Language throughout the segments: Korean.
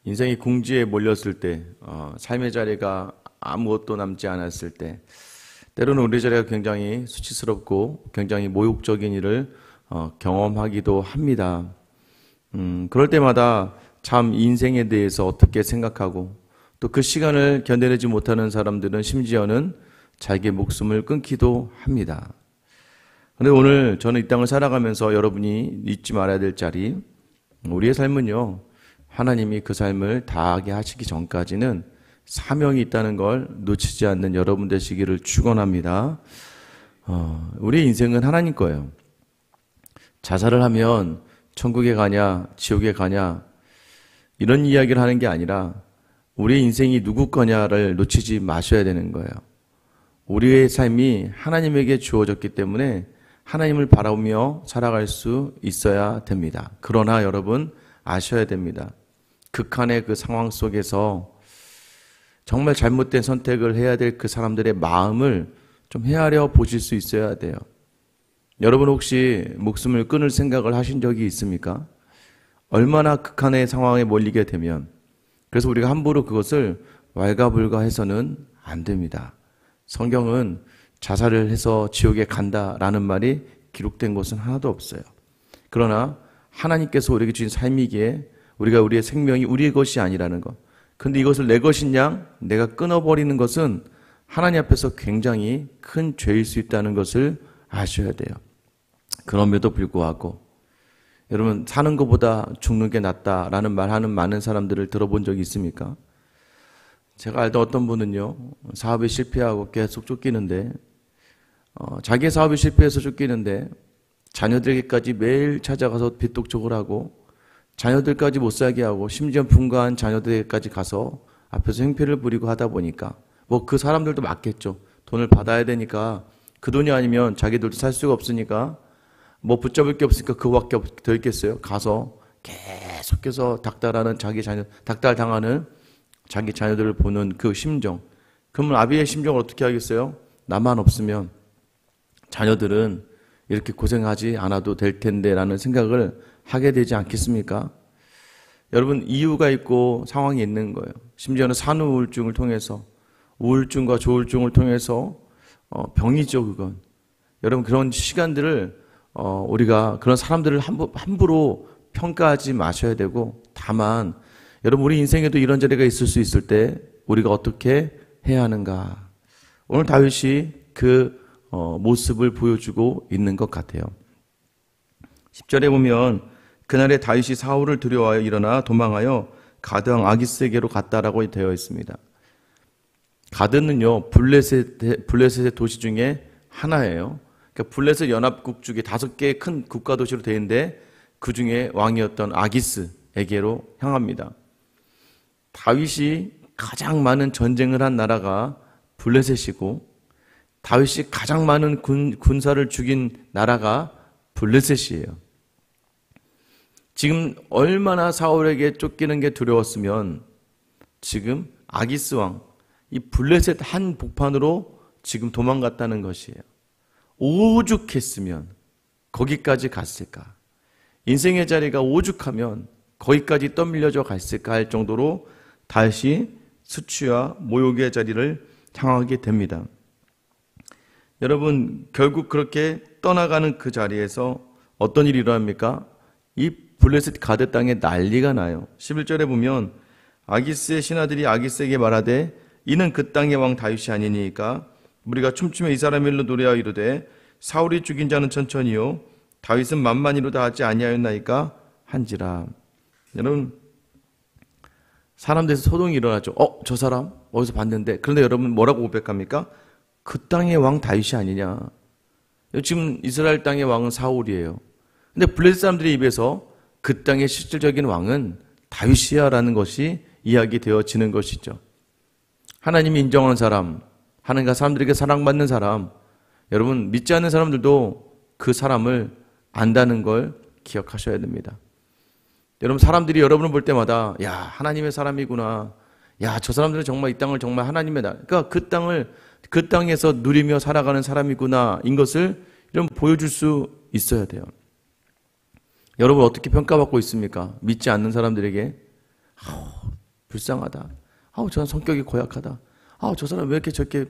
인생이 궁지에 몰렸을 때, 삶의 자리가 아무것도 남지 않았을 때, 때로는 우리 자리가 굉장히 수치스럽고 굉장히 모욕적인 일을 경험하기도 합니다. 그럴 때마다 참 인생에 대해서 어떻게 생각하고 또 그 시간을 견뎌내지 못하는 사람들은 심지어는 자기의 목숨을 끊기도 합니다. 그런데 오늘 저는 이 땅을 살아가면서 여러분이 잊지 말아야 될 자리, 우리의 삶은요, 하나님이 그 삶을 다하게 하시기 전까지는 사명이 있다는 걸 놓치지 않는 여러분 되시기를 축원합니다. 우리 인생은 하나님 거예요. 자살을 하면 천국에 가냐, 지옥에 가냐, 이런 이야기를 하는 게 아니라 우리의 인생이 누구 거냐를 놓치지 마셔야 되는 거예요. 우리의 삶이 하나님에게 주어졌기 때문에 하나님을 바라보며 살아갈 수 있어야 됩니다. 그러나 여러분 아셔야 됩니다. 극한의 그 상황 속에서 정말 잘못된 선택을 해야 될 그 사람들의 마음을 좀 헤아려 보실 수 있어야 돼요. 여러분 혹시 목숨을 끊을 생각을 하신 적이 있습니까? 얼마나 극한의 상황에 몰리게 되면, 그래서 우리가 함부로 그것을 왈가불가해서는 안 됩니다. 성경은 자살을 해서 지옥에 간다라는 말이 기록된 것은 하나도 없어요. 그러나 하나님께서 우리에게 주신 삶이기에 우리가 우리의 생명이 우리의 것이 아니라는 것. 근데 이것을 내 것인 양 내가 끊어버리는 것은 하나님 앞에서 굉장히 큰 죄일 수 있다는 것을 아셔야 돼요. 그럼에도 불구하고 여러분 사는 것보다 죽는 게 낫다라는 말하는 많은 사람들을 들어본 적이 있습니까? 제가 알던 어떤 분은요, 사업에 실패하고 계속 쫓기는데 자기의 사업이 실패해서 쫓기는데 자녀들에게까지 매일 찾아가서 빚독촉을 하고 자녀들까지 못 살게 하고 심지어 분가한 자녀들에게까지 가서 앞에서 행패를 부리고 하다 보니까 뭐 그 사람들도 맞겠죠. 돈을 받아야 되니까 그 돈이 아니면 자기들도 살 수가 없으니까 뭐 붙잡을 게 없으니까 그거밖에 더 있겠어요. 가서 계속해서 닥달당하는 자기 자녀들을 보는 그 심정. 그러면 아비의 심정을 어떻게 하겠어요? 나만 없으면 자녀들은 이렇게 고생하지 않아도 될 텐데 라는 생각을 하게 되지 않겠습니까? 여러분 이유가 있고 상황이 있는 거예요. 심지어는 산후 우울증을 통해서 우울증과 조울증을 통해서 병이죠 그건. 여러분 그런 시간들을 우리가 그런 사람들을 함부로 평가하지 마셔야 되고, 다만 여러분 우리 인생에도 이런 자리가 있을 수 있을 때 우리가 어떻게 해야 하는가. 오늘 다윗이 그 모습을 보여주고 있는 것 같아요. 10절에 보면 그날에 다윗이 사울을 두려워하여 일어나 도망하여 가드왕 아기스에게로 갔다라고 되어 있습니다. 가드는요 블레셋의 도시 중에 하나예요. 그러니까 블레셋 연합국 중에 5개의 큰 국가 도시로 되어 있는데 그 중에 왕이었던 아기스에게로 향합니다. 다윗이 가장 많은 전쟁을 한 나라가 블레셋이고 다윗이 가장 많은 군사를 죽인 나라가 블레셋이에요. 지금 얼마나 사울에게 쫓기는 게 두려웠으면 지금 아기스 왕, 이 블레셋 한 복판으로 지금 도망갔다는 것이에요. 오죽했으면 거기까지 갔을까? 인생의 자리가 오죽하면 거기까지 떠밀려져 갔을까 할 정도로 다시 수치와 모욕의 자리를 향하게 됩니다. 여러분 결국 그렇게 떠나가는 그 자리에서 어떤 일이 일어납니까? 이 블레셋 가드 땅에 난리가 나요. 11절에 보면 아기스의 신하들이 아기스에게 말하되 이는 그 땅의 왕 다윗이 아니니까 우리가 춤추며 이 사람의 일로 노래하여 이르되 사울이 죽인 자는 천천히요 다윗은 만만히로 다 하지 아니하였나이까 한지라. 여러분 사람들에서 소동이 일어나죠. 저 사람 어디서 봤는데. 그런데 여러분 뭐라고 고백합니까? 그 땅의 왕 다윗이 아니냐. 지금 이스라엘 땅의 왕은 사울이에요. 근데 블레셋 사람들의 입에서 그 땅의 실질적인 왕은 다윗이야 라는 것이 이야기되어지는 것이죠. 하나님이 인정하는 사람, 하나님과 사람들에게 사랑받는 사람, 여러분 믿지 않는 사람들도 그 사람을 안다는 걸 기억하셔야 됩니다. 여러분 사람들이 여러분을 볼 때마다 야 하나님의 사람이구나, 야 저 사람들은 정말 이 땅을 정말 하나님의 나라, 그러니까 그 땅에서 누리며 살아가는 사람이구나 인 것을 여러분 보여줄 수 있어야 돼요. 여러분 어떻게 평가받고 있습니까? 믿지 않는 사람들에게 불쌍하다. 아우, 저 사람 성격이 고약하다. 아우, 저 사람 왜 이렇게 저렇게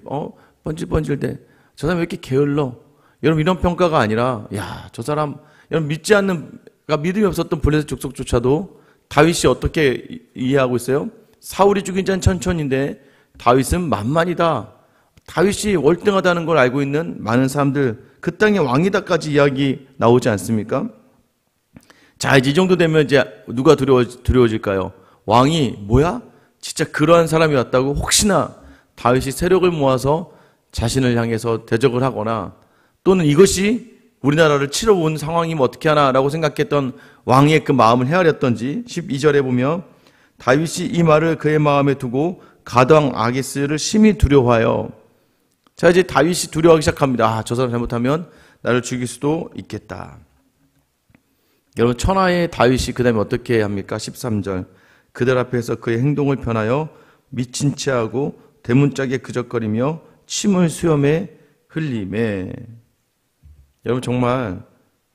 번질번질대. 저 사람 왜 이렇게 게을러. 여러분, 이런 평가가 아니라, 야, 저 사람, 여러분, 믿지 않는, 그러니까 믿음이 없었던 블레셋 족속조차도 다윗이 어떻게 이해하고 있어요? 사울이 죽인 자는 천천인데 다윗은 만만이다. 다윗이 월등하다는 걸 알고 있는 많은 사람들, 그 땅의 왕이다까지 이야기 나오지 않습니까? 자, 이제 이 정도 되면 이제 누가 두려워질까요? 왕이 뭐야? 진짜 그러한 사람이 왔다고 혹시나 다윗이 세력을 모아서 자신을 향해서 대적을 하거나 또는 이것이 우리나라를 치러온 상황이면 어떻게 하나라고 생각했던 왕의 그 마음을 헤아렸던지 12절에 보면 다윗이 이 말을 그의 마음에 두고 가드왕 아기스를 심히 두려워하여. 자, 이제 다윗이 두려워하기 시작합니다. 아, 저 사람 잘못하면 나를 죽일 수도 있겠다. 여러분, 천하의 다윗이 그 다음에 어떻게 합니까? 13절. 그들 앞에서 그의 행동을 변하여 미친 체하고 대문짝에 그적거리며 침을 수염에 흘리매. 여러분, 정말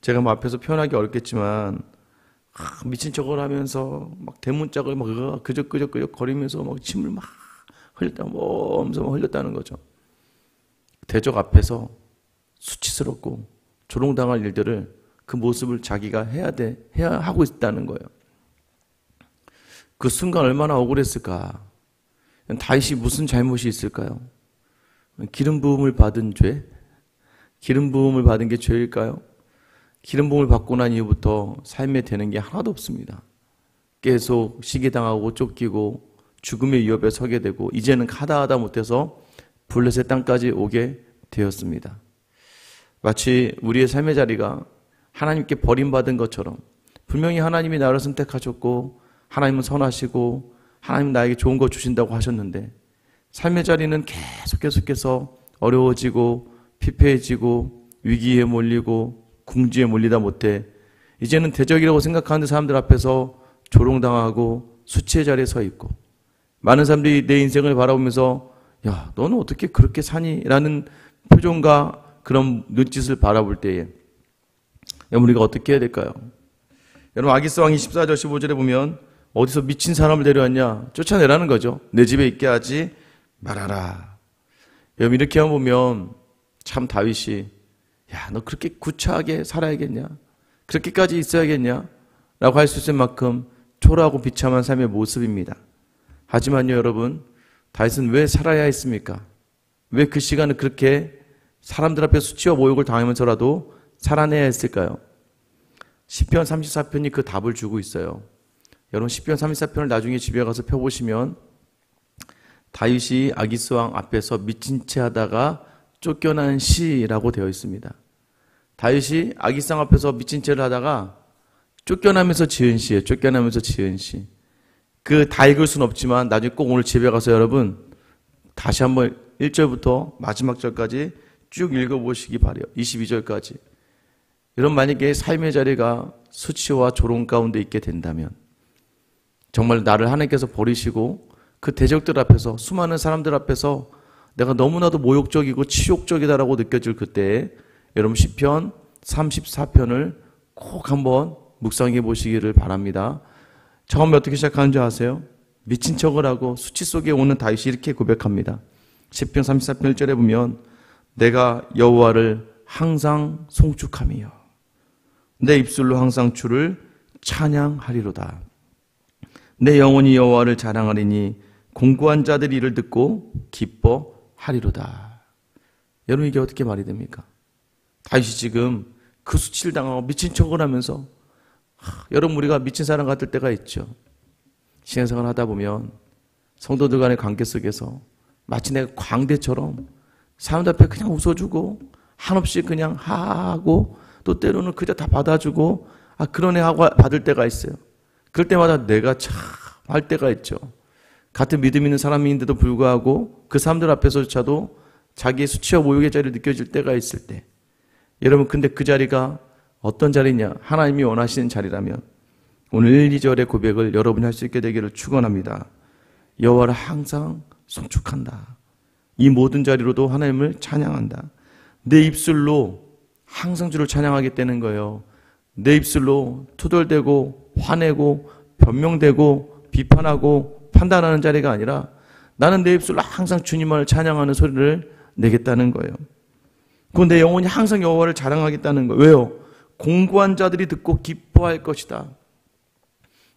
제가 뭐 앞에서 표현하기 어렵겠지만 미친 척을 하면서 막 대문짝을 막 그적그적 거리면서 막 침을 막 흘렸다, 몸서 막 흘렸다는 거죠. 대적 앞에서 수치스럽고 조롱당할 일들을 그 모습을 자기가 해야 하고 있다는 거예요. 그 순간 얼마나 억울했을까. 다윗이 무슨 잘못이 있을까요? 기름 부음을 받은 죄? 기름 부음을 받은 게 죄일까요? 기름 부음을 받고 난 이후부터 삶에 되는 게 하나도 없습니다. 계속 시기당하고 쫓기고 죽음의 위협에 서게 되고 이제는 하다 못해서 블레셋 땅까지 오게 되었습니다. 마치 우리의 삶의 자리가 하나님께 버림받은 것처럼 분명히 하나님이 나를 선택하셨고 하나님은 선하시고 하나님 나에게 좋은 거 주신다고 하셨는데 삶의 자리는 계속해서 어려워지고 피폐해지고 위기에 몰리고 궁지에 몰리다 못해 이제는 대적이라고 생각하는 사람들 앞에서 조롱당하고 수치의 자리에 서 있고 많은 사람들이 내 인생을 바라보면서 야, 너는 어떻게 그렇게 사니? 라는 표정과 그런 눈짓을 바라볼 때에 우리가 어떻게 해야 될까요? 여러분, 아기스 왕이 14절 15절에 보면 어디서 미친 사람을 데려왔냐? 쫓아내라는 거죠. 내 집에 있게 하지 말아라. 여러분, 이렇게 보면 참 다윗이 야, 너 그렇게 구차하게 살아야겠냐? 그렇게까지 있어야겠냐? 라고 할 수 있을 만큼 초라하고 비참한 삶의 모습입니다. 하지만요, 여러분, 다윗은 왜 살아야 했습니까? 왜 그 시간을 그렇게 사람들 앞에 수치와 모욕을 당하면서라도 살아내야 했을까요? 시편 34편이 그 답을 주고 있어요. 여러분, 시편 34편을 나중에 집에 가서 펴보시면 다윗이 아기스 왕 앞에서 미친 채 하다가 쫓겨난 시라고 되어 있습니다. 다윗이 아기스 왕 앞에서 미친 채를 하다가 쫓겨나면서 지은 시예요. 쫓겨나면서 지은 시. 그 다 읽을 수는 없지만 나중에 꼭 오늘 집에 가서 여러분 다시 한번 1절부터 마지막 절까지 쭉 읽어보시기 바라요. 22절까지. 여러분, 만약에 삶의 자리가 수치와 조롱 가운데 있게 된다면 정말 나를 하나님께서 버리시고 그 대적들 앞에서 수많은 사람들 앞에서 내가 너무나도 모욕적이고 치욕적이다라고 느껴질 그때에 여러분 시편 34편을 꼭 한번 묵상해 보시기를 바랍니다. 처음에 어떻게 시작하는지 아세요? 미친 척을 하고 수치 속에 오는 다윗이 이렇게 고백합니다. 시편 34편 1절에 보면 내가 여호와를 항상 송축하며 내 입술로 항상 주를 찬양하리로다. 내 영혼이 여호와를 자랑하리니 공고한 자들이 이를 듣고 기뻐하리로다. 여러분, 이게 어떻게 말이 됩니까? 다윗이 지금 그 수치를 당하고 미친 척을 하면서 여러분, 우리가 미친 사람 같을 때가 있죠. 신앙생활 하다 보면 성도들 간의 관계 속에서 마치 내가 광대처럼 사람들 앞에 그냥 웃어주고 한없이 그냥 하하하고 또 때로는 그저 다 받아주고 그런 애 하고 받을 때가 있어요. 그럴 때마다 내가 참 할 때가 있죠. 같은 믿음 있는 사람인데도 불구하고 그 사람들 앞에서조차도 자기의 수치와 모욕의 자리를 느껴질 때가 있을 때 여러분, 근데 그 자리가 어떤 자리냐? 하나님이 원하시는 자리라면 오늘 1, 2절의 고백을 여러분이 할 수 있게 되기를 축원합니다. 여호와를 항상 송축한다. 이 모든 자리로도 하나님을 찬양한다. 내 입술로 항상 주를 찬양하겠다는 거예요. 내 입술로 투덜대고 화내고 변명되고 비판하고 판단하는 자리가 아니라 나는 내 입술로 항상 주님을 찬양하는 소리를 내겠다는 거예요. 그건 내 영혼이 항상 여호와를 자랑하겠다는 거예요. 왜요? 공고한 자들이 듣고 기뻐할 것이다.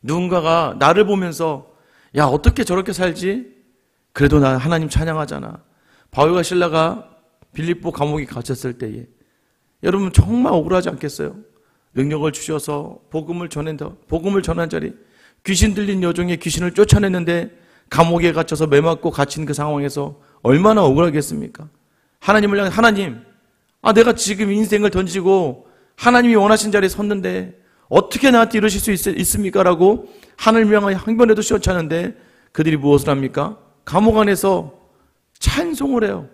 누군가가 나를 보면서 야, 어떻게 저렇게 살지? 그래도 나 하나님 찬양하잖아. 바울과 실라가 빌립보 감옥에 갇혔을 때에 여러분 정말 억울하지 않겠어요? 능력을 주셔서 복음을 전한 자리, 귀신 들린 여종의 귀신을 쫓아냈는데 감옥에 갇혀서 매맞고 갇힌 그 상황에서 얼마나 억울하겠습니까? 하나님을 향해 하나님, 내가 지금 인생을 던지고 하나님이 원하신 자리에 섰는데 어떻게 나한테 이러실 수 있습니까? 라고 하늘을 향하여 항변에도 시원찮은데 그들이 무엇을 합니까? 감옥 안에서 찬송을 해요.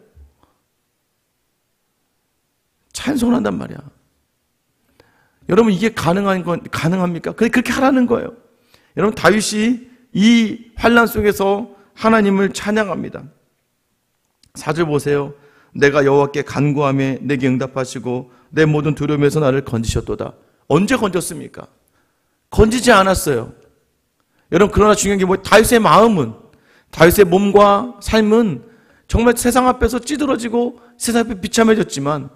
찬송을 한단 말이야. 여러분 이게 가능합니까? 그렇게 하라는 거예요. 여러분 다윗이 이 환난 속에서 하나님을 찬양합니다. 4절 보세요. 내가 여호와께 간구하며 내게 응답하시고 내 모든 두려움에서 나를 건지셨도다. 언제 건졌습니까? 건지지 않았어요. 여러분 그러나 중요한 게 다윗의 마음은, 다윗의 몸과 삶은 정말 세상 앞에서 찌들어지고 세상 앞에 비참해졌지만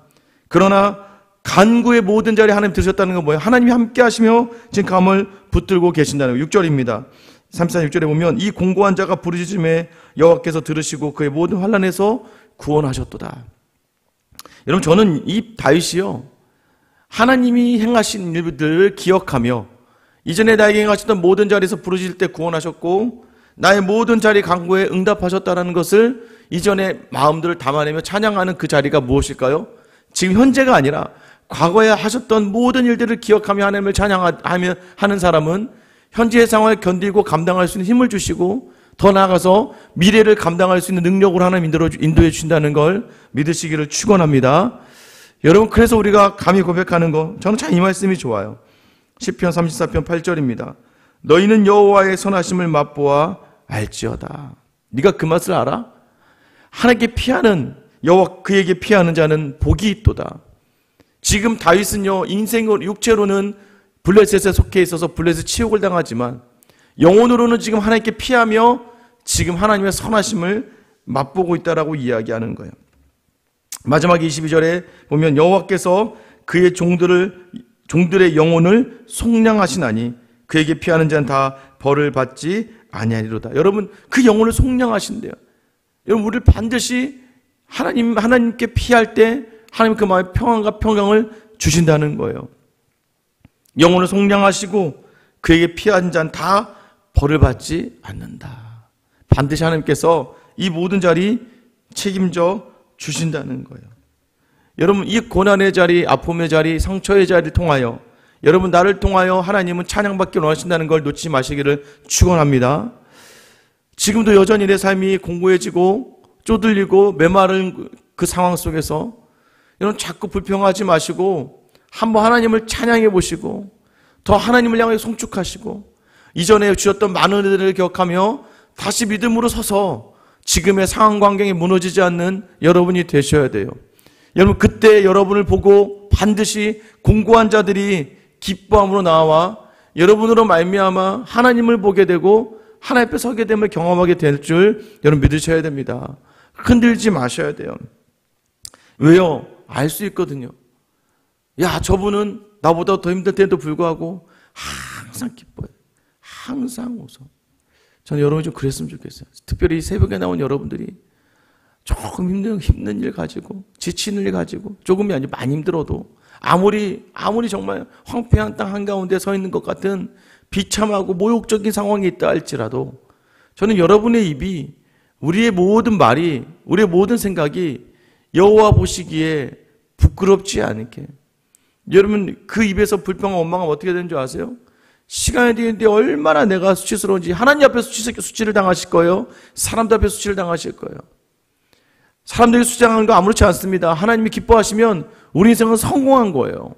그러나 간구의 모든 자리에 하나님 들으셨다는 건 뭐예요? 하나님이 함께 하시며 지금 감을 붙들고 계신다는 거예요. 6절입니다. 34, 6절에 보면 이 공고한 자가 부르짖음에 여호와께서 들으시고 그의 모든 환난에서 구원하셨도다. 여러분 저는 이 다윗이요, 하나님이 행하신 일들을 기억하며 이전에 나에게 행하셨던 모든 자리에서 부르짖을 때 구원하셨고 나의 모든 자리 간구에 응답하셨다는 것을 이전에 마음들을 담아내며 찬양하는 그 자리가 무엇일까요? 지금 현재가 아니라 과거에 하셨던 모든 일들을 기억하며 하나님을 찬양하며 하는 사람은 현재의 상황을 견디고 감당할 수 있는 힘을 주시고 더 나아가서 미래를 감당할 수 있는 능력으로 하나님 인도해 주신다는 걸 믿으시기를 축원합니다. 여러분 그래서 우리가 감히 고백하는 거, 저는 참 이 말씀이 좋아요. 시편 34편 8절입니다. 너희는 여호와의 선하심을 맛보아 알지어다. 네가 그 맛을 알아? 하나님께 피하는 여호와 그에게 피하는 자는 복이 있도다. 지금 다윗은요 인생으로 육체로는 블레셋에 속해 있어서 블레셋 치욕을 당하지만 영혼으로는 지금 하나님께 피하며 지금 하나님의 선하심을 맛보고 있다라고 이야기하는 거예요. 마지막 22절에 보면 여호와께서 그의 종들의 영혼을 속량하시나니 그에게 피하는 자는 다 벌을 받지 아니하리로다. 여러분 그 영혼을 속량하신대요. 여러분 우리를 반드시 하나님께 피할 때 하나님 그 마음의 평안과 평강을 주신다는 거예요. 영혼을 속량하시고 그에게 피한 자는 다 벌을 받지 않는다. 반드시 하나님께서 이 모든 자리 책임져 주신다는 거예요. 여러분 이 고난의 자리, 아픔의 자리, 상처의 자리를 통하여 여러분 나를 통하여 하나님은 찬양받기 원하신다는 걸 놓치지 마시기를 축원합니다. 지금도 여전히 내 삶이 공고해지고 쪼들리고 메마른 그 상황 속에서 여러분 자꾸 불평하지 마시고 한번 하나님을 찬양해 보시고 더 하나님을 향해 송축하시고 이전에 주셨던 많은 은혜를 기억하며 다시 믿음으로 서서 지금의 상황 환경이 무너지지 않는 여러분이 되셔야 돼요. 여러분 그때 여러분을 보고 반드시 공고한 자들이 기뻐함으로 나와 여러분으로 말미암아 하나님을 보게 되고 하나님 앞에 서게 됨을 경험하게 될 줄 여러분 믿으셔야 됩니다. 흔들지 마셔야 돼요. 왜요? 알 수 있거든요. 야, 저분은 나보다 더 힘들 때도 불구하고 항상 기뻐요. 항상 웃어. 저는 여러분이 좀 그랬으면 좋겠어요. 특별히 새벽에 나온 여러분들이 조금 힘든 일 가지고 지치는 일 가지고 조금이 아니고 많이 힘들어도 아무리 정말 황폐한 땅 한가운데 서 있는 것 같은 비참하고 모욕적인 상황이 있다 할지라도 저는 여러분의 입이 우리의 모든 말이 우리의 모든 생각이 여호와 보시기에 부끄럽지 않게 여러분 그 입에서 불평과 원망하면 어떻게 되는 줄 아세요? 시간이 되는데 얼마나 내가 수치스러운지 하나님 앞에서 수치를 당하실 거예요. 사람들 앞에서 수치를 당하실 거예요. 사람들이 수치당하는 거 아무렇지 않습니다. 하나님이 기뻐하시면 우리 인생은 성공한 거예요.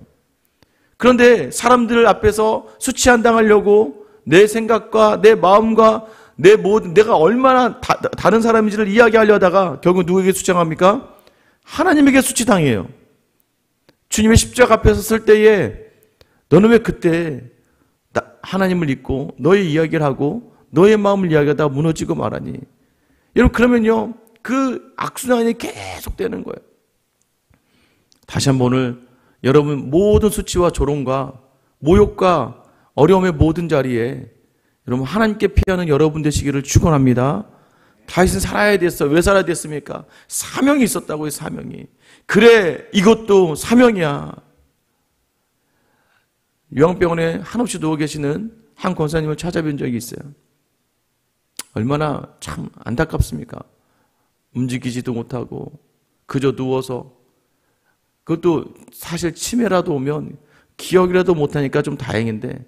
그런데 사람들 앞에서 수치 안 당하려고 내 생각과 내 마음과 내 모든 내가 얼마나 다른 사람인지를 이야기하려다가 결국 누구에게 수치당합니까? 하나님에게 수치당해요. 주님의 십자가 앞에 섰을 때에 너는 왜 그때 하나님을 잊고 너의 이야기를 하고 너의 마음을 이야기하다 무너지고 말하니. 여러분, 그러면요, 그 악순환이 계속되는 거예요. 다시 한번 오늘 여러분 모든 수치와 조롱과 모욕과 어려움의 모든 자리에 여러분 하나님께 피하는 여러분 되시기를 축원합니다. 다윗은 살아야 됐어. 왜 살아야 됐습니까? 사명이 있었다고요, 사명이. 그래, 이것도 사명이야. 요양병원에 한없이 누워 계시는 한 권사님을 찾아뵌 적이 있어요. 얼마나 참 안타깝습니까? 움직이지도 못하고 그저 누워서, 그것도 사실 치매라도 오면 기억이라도 못하니까 좀 다행인데,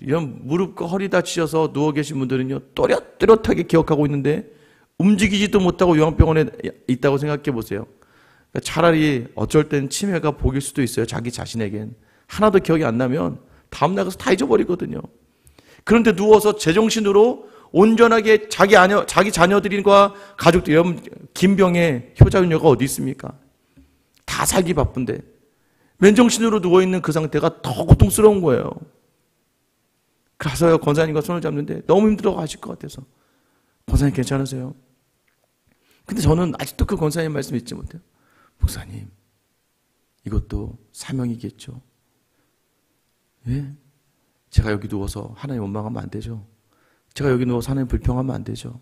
이런 무릎과 허리 다치셔서 누워 계신 분들은요, 또렷또렷하게 기억하고 있는데 움직이지도 못하고 요양병원에 있다고 생각해 보세요. 그러니까 차라리 어쩔 땐 치매가 복일 수도 있어요. 자기 자신에겐. 하나도 기억이 안 나면 다음 날 가서 다 잊어버리거든요. 그런데 누워서 제정신으로 온전하게 자기 자녀들과 가족들, 여러분, 김병의 효자윤녀가 어디 있습니까? 다 살기 바쁜데 맨정신으로 누워있는 그 상태가 더 고통스러운 거예요. 그래서 권사님과 손을 잡는데 너무 힘들어 하실 것 같아서, 권사님 괜찮으세요? 근데 저는 아직도 그 권사님 말씀 잊지 못해요. 목사님, 이것도 사명이겠죠. 왜? 제가 여기 누워서 하나님 원망하면 안 되죠. 제가 여기 누워서 하나님 불평하면 안 되죠.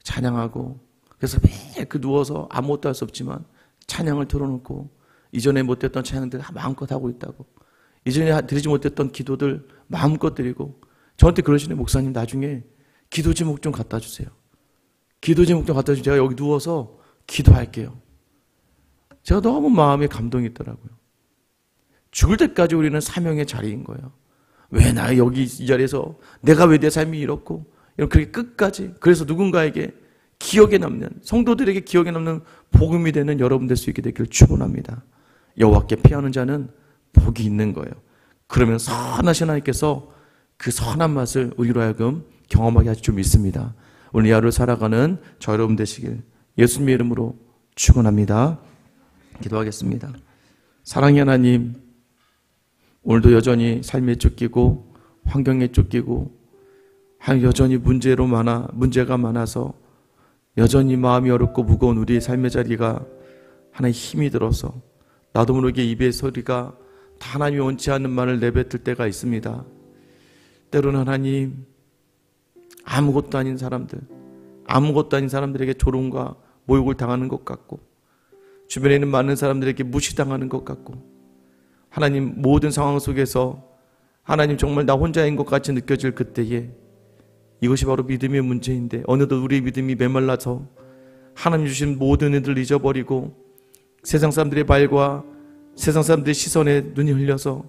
찬양하고, 그래서 매일 그 누워서 아무것도 할 수 없지만 찬양을 틀어놓고 이전에 못했던 찬양들 마음껏 하고 있다고, 이전에 드리지 못했던 기도들 마음껏 드리고, 저한테 그러시네. 목사님, 나중에 기도 제목 좀 갖다 주세요. 기도 제목 좀 갖다 주세요. 제가 여기 누워서 기도할게요. 제가 너무 마음에 감동이 있더라고요. 죽을 때까지 우리는 사명의 자리인 거예요. 왜 나 여기 이 자리에서, 내가 왜 내 삶이 이렇고, 그렇게 끝까지. 그래서 누군가에게 기억에 남는, 성도들에게 기억에 남는 복음이 되는 여러분 될 수 있게 되기를 축원합니다. 여호와께 피하는 자는 복이 있는 거예요. 그러면 선하신 하나님께서 그 선한 맛을 우리로 하여금 경험하게 하실 줄 믿습니다. 오늘 이 하루를 살아가는 저 여러분 되시길 예수님의 이름으로 축원합니다. 기도하겠습니다. 사랑의 하나님, 오늘도 여전히 삶에 쫓기고 환경에 쫓기고 여전히 문제가 많아서 여전히 마음이 어렵고 무거운 우리의 삶의 자리가 하나의 힘이 들어서 나도 모르게 입의 소리가 다 하나님이 원치 않는 말을 내뱉을 때가 있습니다. 때로는 하나님, 아무것도 아닌 사람들에게 조롱과 모욕을 당하는 것 같고, 주변에 있는 많은 사람들에게 무시당하는 것 같고, 하나님, 모든 상황 속에서 하나님 정말 나 혼자인 것 같이 느껴질 그때에 이것이 바로 믿음의 문제인데, 어느덧 우리의 믿음이 메말라서 하나님 주신 모든 일들을 잊어버리고 세상 사람들의 말과 세상 사람들의 시선에 눈이 흘려서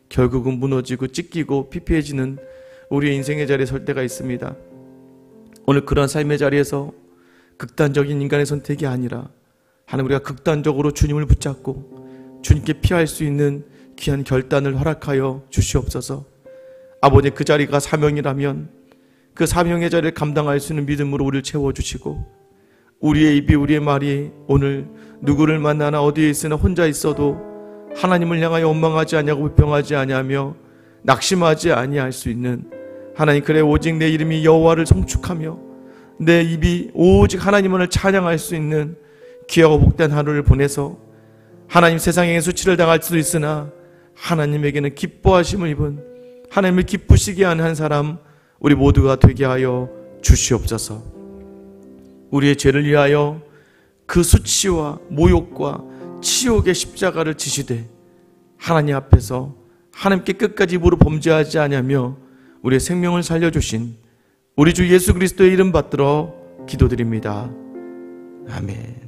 결국은 무너지고 찢기고 피폐해지는 우리의 인생의 자리에 설 때가 있습니다. 오늘 그런 삶의 자리에서 극단적인 인간의 선택이 아니라 하나님, 우리가 극단적으로 주님을 붙잡고 주님께 피할 수 있는 귀한 결단을 허락하여 주시옵소서. 아버지, 그 자리가 사명이라면 그 사명의 자리를 감당할 수 있는 믿음으로 우리를 채워주시고, 우리의 입이, 우리의 말이 오늘 누구를 만나나 어디에 있으나 혼자 있어도 하나님을 향하여 원망하지 아니하고 불평하지 아니하며 낙심하지 아니할 수 있는, 하나님, 그래 오직 내 이름이 여호와를 성축하며 내 입이 오직 하나님을 찬양할 수 있는 귀하고 복된 하루를 보내서 하나님, 세상에 수치를 당할 수도 있으나 하나님에게는 기뻐하심을 입은, 하나님을 기쁘시게 하는 한 사람 우리 모두가 되게 하여 주시옵소서. 우리의 죄를 위하여 그 수치와 모욕과 치욕의 십자가를 지시되 하나님 앞에서 하나님께 끝까지 무릎 범죄하지 아니하며 우리의 생명을 살려주신 우리 주 예수 그리스도의 이름 받들어 기도드립니다. 아멘.